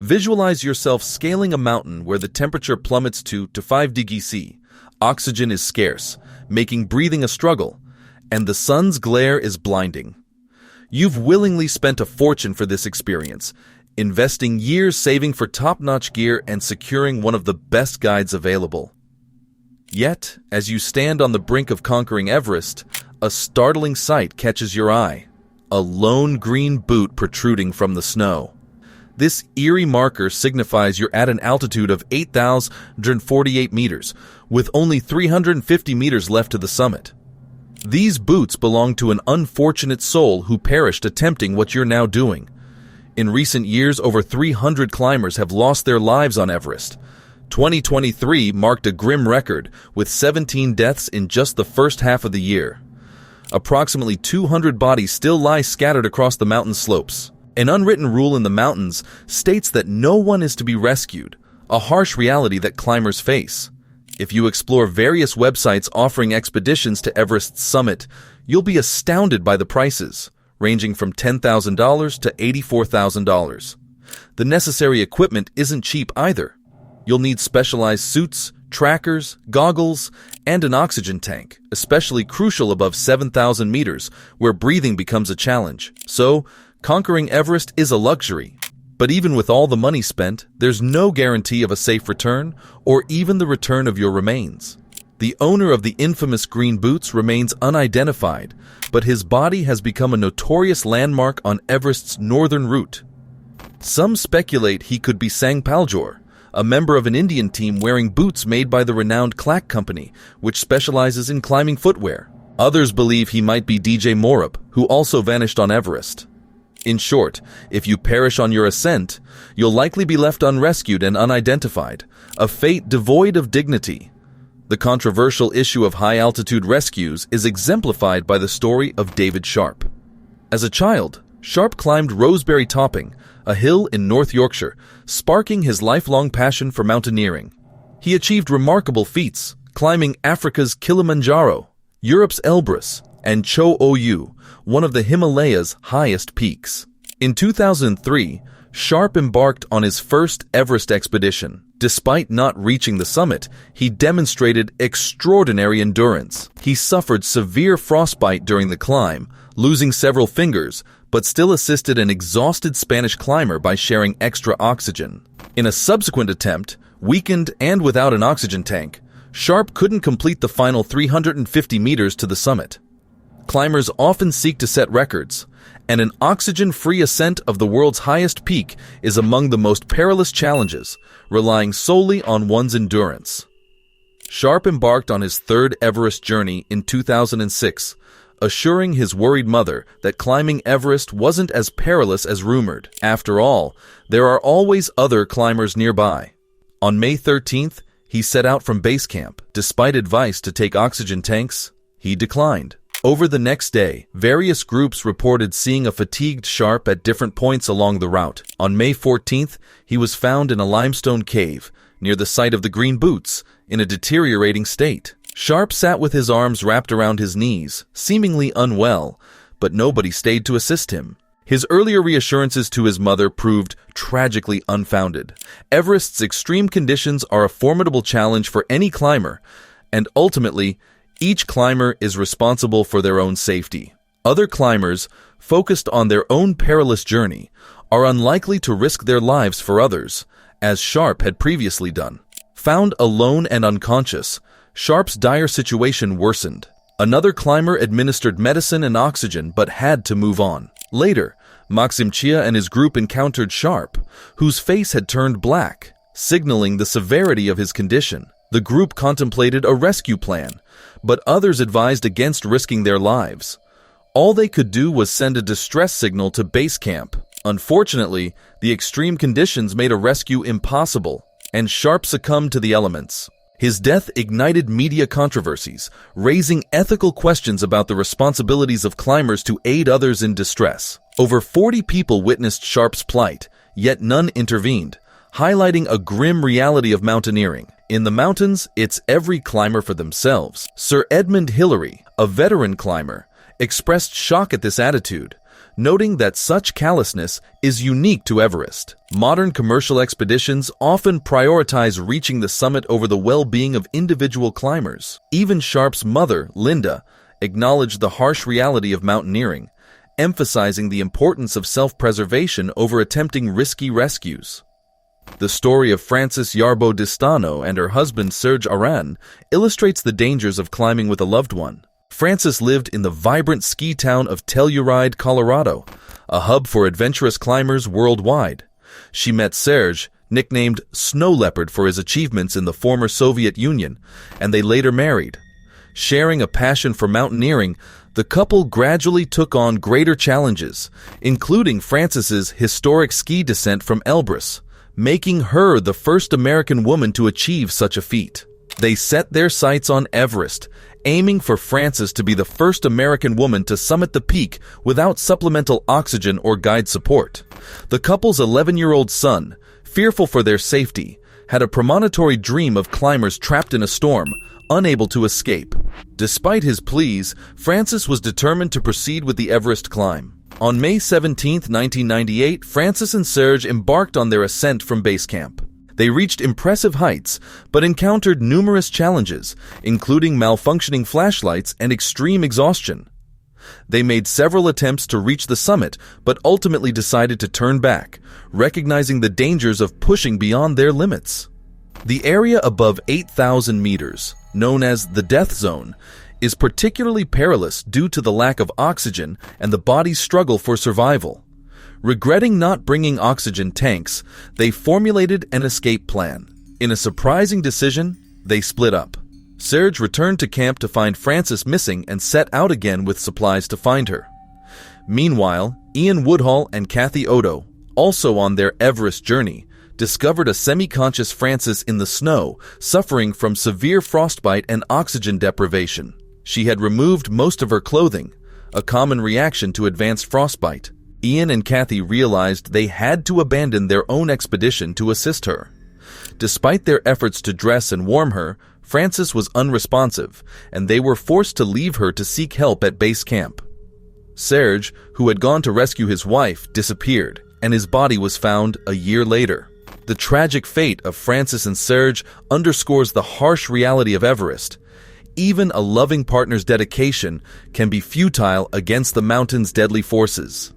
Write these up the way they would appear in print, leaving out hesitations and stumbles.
Visualize yourself scaling a mountain where the temperature plummets to 5 degrees C. Oxygen is scarce, making breathing a struggle, and the sun's glare is blinding. You've willingly spent a fortune for this experience, investing years saving for top-notch gear and securing one of the best guides available. Yet, as you stand on the brink of conquering Everest, a startling sight catches your eye: a lone green boot protruding from the snow. This eerie marker signifies you're at an altitude of 8,048 meters, with only 350 meters left to the summit. These boots belong to an unfortunate soul who perished attempting what you're now doing. In recent years, over 300 climbers have lost their lives on Everest. 2023 marked a grim record, with 17 deaths in just the first half of the year. Approximately 200 bodies still lie scattered across the mountain slopes. An unwritten rule in the mountains states that no one is to be rescued, a harsh reality that climbers face. If you explore various websites offering expeditions to Everest's summit, you'll be astounded by the prices, ranging from $10,000 to $84,000. The necessary equipment isn't cheap either. You'll need specialized suits, trackers, goggles, and an oxygen tank, especially crucial above 7,000 meters, where breathing becomes a challenge. So, conquering Everest is a luxury. But even with all the money spent, there's no guarantee of a safe return or even the return of your remains. The owner of the infamous green boots remains unidentified, but his body has become a notorious landmark on Everest's northern route. Some speculate he could be Sang Paljor, a member of an Indian team wearing boots made by the renowned Clack Company, which specializes in climbing footwear. Others believe he might be DJ Morup, who also vanished on Everest. In short, if you perish on your ascent, you'll likely be left unrescued and unidentified, a fate devoid of dignity. The controversial issue of high-altitude rescues is exemplified by the story of David Sharp. As a child, Sharp climbed Roseberry Topping, a hill in North Yorkshire, sparking his lifelong passion for mountaineering. He achieved remarkable feats, climbing Africa's Kilimanjaro, Europe's Elbrus, and Cho Oyu, one of the Himalayas' highest peaks. In 2003, Sharp embarked on his first Everest expedition. Despite not reaching the summit, he demonstrated extraordinary endurance. He suffered severe frostbite during the climb, losing several fingers, but still assisted an exhausted Spanish climber by sharing extra oxygen. In a subsequent attempt, weakened and without an oxygen tank, Sharp couldn't complete the final 350 meters to the summit. Climbers often seek to set records, and an oxygen-free ascent of the world's highest peak is among the most perilous challenges, relying solely on one's endurance. Sharp embarked on his third Everest journey in 2006, assuring his worried mother that climbing Everest wasn't as perilous as rumored. After all, there are always other climbers nearby. On May 13th, he set out from base camp. Despite advice to take oxygen tanks, he declined. Over the next day, various groups reported seeing a fatigued Sharp at different points along the route. On May 14th, he was found in a limestone cave near the site of the green boots in a deteriorating state. Sharp sat with his arms wrapped around his knees, seemingly unwell, but nobody stayed to assist him. His earlier reassurances to his mother proved tragically unfounded. Everest's extreme conditions are a formidable challenge for any climber, and ultimately, each climber is responsible for their own safety. Other climbers, focused on their own perilous journey, are unlikely to risk their lives for others, as Sharp had previously done. Found alone and unconscious, Sharp's dire situation worsened. Another climber administered medicine and oxygen but had to move on. Later, Maxim Chia and his group encountered Sharp, whose face had turned black, signaling the severity of his condition. The group contemplated a rescue plan, but others advised against risking their lives. All they could do was send a distress signal to base camp. Unfortunately, the extreme conditions made a rescue impossible, and Sharp succumbed to the elements. His death ignited media controversies, raising ethical questions about the responsibilities of climbers to aid others in distress. Over 40 people witnessed Sharp's plight, yet none intervened, highlighting a grim reality of mountaineering. In the mountains, it's every climber for themselves. Sir Edmund Hillary, a veteran climber, expressed shock at this attitude. noting that such callousness is unique to Everest. Modern commercial expeditions often prioritize reaching the summit over the well-being of individual climbers. Even Sharp's mother, Linda, acknowledged the harsh reality of mountaineering, emphasizing the importance of self-preservation over attempting risky rescues. The story of Frances Yarbo Distano and her husband Serge Aran illustrates the dangers of climbing with a loved one. Frances lived in the vibrant ski town of Telluride, Colorado, a hub for adventurous climbers worldwide. She met Serge, nicknamed Snow Leopard for his achievements in the former Soviet Union, and they later married. Sharing a passion for mountaineering, the couple gradually took on greater challenges, including Frances's historic ski descent from Elbrus, making her the first American woman to achieve such a feat. They set their sights on Everest, aiming for Frances to be the first American woman to summit the peak without supplemental oxygen or guide support. The couple's 11-year-old son, fearful for their safety, had a premonitory dream of climbers trapped in a storm, unable to escape. Despite his pleas, Frances was determined to proceed with the Everest climb. On May 17, 1998, Frances and Serge embarked on their ascent from base camp. They reached impressive heights, but encountered numerous challenges, including malfunctioning flashlights and extreme exhaustion. They made several attempts to reach the summit, but ultimately decided to turn back, recognizing the dangers of pushing beyond their limits. The area above 8,000 meters, known as the death zone, is particularly perilous due to the lack of oxygen and the body's struggle for survival. Regretting not bringing oxygen tanks, they formulated an escape plan. In a surprising decision, they split up. Serge returned to camp to find Frances missing and set out again with supplies to find her. Meanwhile, Ian Woodhull and Kathy Odo, also on their Everest journey, discovered a semi-conscious Frances in the snow, suffering from severe frostbite and oxygen deprivation. She had removed most of her clothing, a common reaction to advanced frostbite. Ian and Kathy realized they had to abandon their own expedition to assist her. Despite their efforts to dress and warm her, Frances was unresponsive, and they were forced to leave her to seek help at base camp. Serge, who had gone to rescue his wife, disappeared, and his body was found a year later. The tragic fate of Frances and Serge underscores the harsh reality of Everest. Even a loving partner's dedication can be futile against the mountain's deadly forces.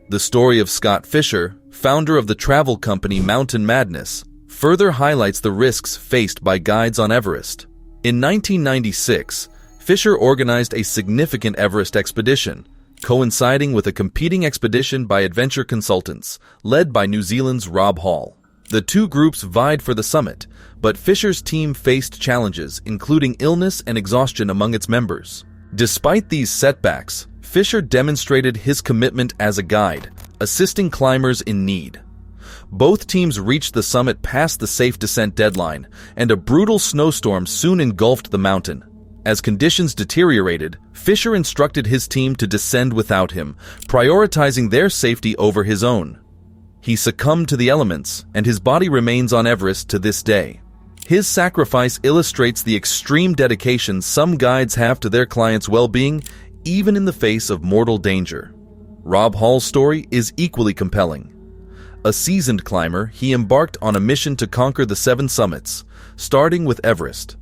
The story of Scott Fisher, founder of the travel company Mountain Madness, further highlights the risks faced by guides on Everest. In 1996, Fisher organized a significant Everest expedition, coinciding with a competing expedition by adventure consultants, led by New Zealand's Rob Hall. The two groups vied for the summit, but Fisher's team faced challenges, including illness and exhaustion among its members. Despite these setbacks, Fisher demonstrated his commitment as a guide, assisting climbers in need. Both teams reached the summit past the safe descent deadline, and a brutal snowstorm soon engulfed the mountain. As conditions deteriorated, Fisher instructed his team to descend without him, prioritizing their safety over his own. He succumbed to the elements, and his body remains on Everest to this day. His sacrifice illustrates the extreme dedication some guides have to their clients' well-being, even in the face of mortal danger. Rob Hall's story is equally compelling. A seasoned climber, he embarked on a mission to conquer the 7 summits, starting with Everest.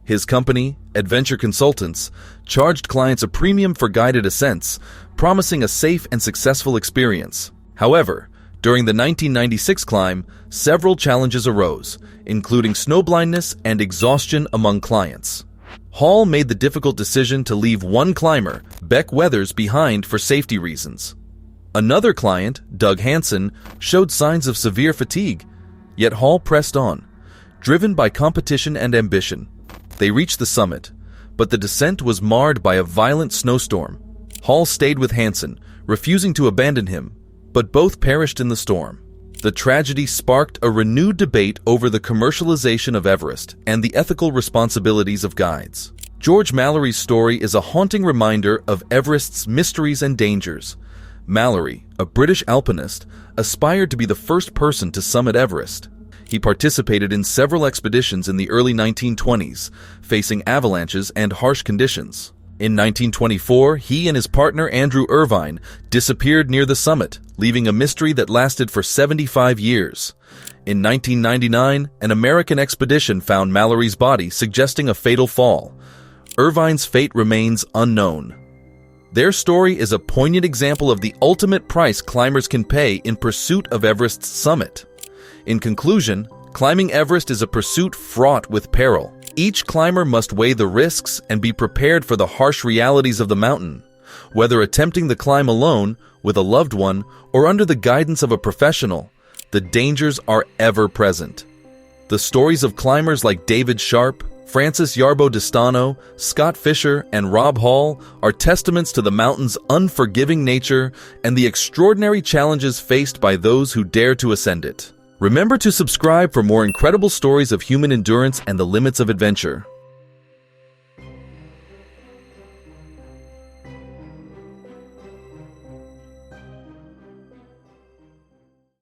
His company, Adventure Consultants, charged clients a premium for guided ascents, promising a safe and successful experience. However, during the 1996 climb, several challenges arose, including snowblindness and exhaustion among clients. Hall made the difficult decision to leave one climber, Beck Weathers, behind for safety reasons. Another client, Doug Hansen, showed signs of severe fatigue, yet Hall pressed on, driven by competition and ambition. They reached the summit, but the descent was marred by a violent snowstorm. Hall stayed with Hansen, refusing to abandon him, but both perished in the storm. The tragedy sparked a renewed debate over the commercialization of Everest and the ethical responsibilities of guides. George Mallory's story is a haunting reminder of Everest's mysteries and dangers. Mallory, a British alpinist, aspired to be the first person to summit Everest. He participated in several expeditions in the early 1920s, facing avalanches and harsh conditions. In 1924, he and his partner Andrew Irvine disappeared near the summit, leaving a mystery that lasted for 75 years. In 1999, an American expedition found Mallory's body, suggesting a fatal fall. Irvine's fate remains unknown. Their story is a poignant example of the ultimate price climbers can pay in pursuit of Everest's summit. In conclusion, climbing Everest is a pursuit fraught with peril. Each climber must weigh the risks and be prepared for the harsh realities of the mountain. Whether attempting the climb alone, with a loved one, or under the guidance of a professional, the dangers are ever present. The stories of climbers like David Sharp, Francis Yarbo Distano, Scott Fisher, and Rob Hall are testaments to the mountain's unforgiving nature and the extraordinary challenges faced by those who dare to ascend it. Remember to subscribe for more incredible stories of human endurance and the limits of adventure.